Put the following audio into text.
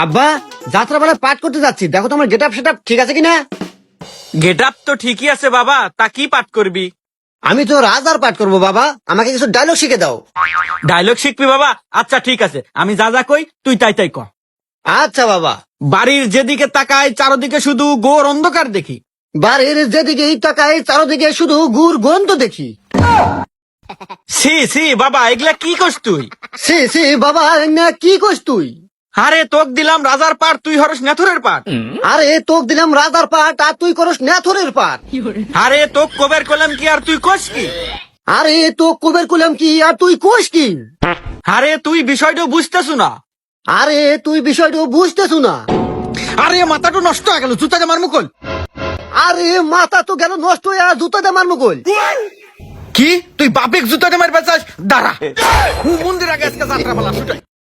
আব্বা, যাত্রা বেলা পাঠ করতে যাচ্ছি, দেখো তোমার গেট আপ সেট ঠিক আছে কিনা। গেট আপ তো ঠিকই আছে বাবা, তা কি পাঠ করবি? আমি তো রাজার পাঠ করবো বাবা, আমাকে কিছু ডায়লগ শিখে দাও। ডায়লগ শিখবি বাবা? আচ্ছা ঠিক আছে, আমি যা যা কই তুই তাই তাই ক। আচ্ছা বাবা। বাড়ির যেদিকে তাকায় চারদিকে শুধু ঘোর অন্ধকার দেখি। বাড়ির যেদিকে তাকাই চারদিকে শুধু গুড় গন্ধ দেখি। সি সি বাবা, এগুলা কি করছ তুই? সে সে বাবা, না কি কইস তুই? আরে তোক দিলাম রাজার পাঠ, তুই হরস নেথরের পাঠ। আরে তোক দিলাম রাজার পাঠ আর তুই করস নেথরের পাঠ। আরে তোক কবের কলাম কি আর তুই কস কি? আরে তো কবের কুলাম কি আর তুই কোস কি? আরে তুই বিষয়টা বুঝতেছু না। আরে তুই বিষয়টা বুঝতেছু না। আরে মাথাটা নষ্ট হয়ে গেল, জুতা মার মুকল। আরে মাথা তো গেল নষ্ট হয়ে, আর জুতা দিয়ে মারমু কই? কি তুই বাপেক জুতা মার বাঁচাস? দাঁড়া, মন্দির আগে আজকে যাত্রা পালা ছুটাই।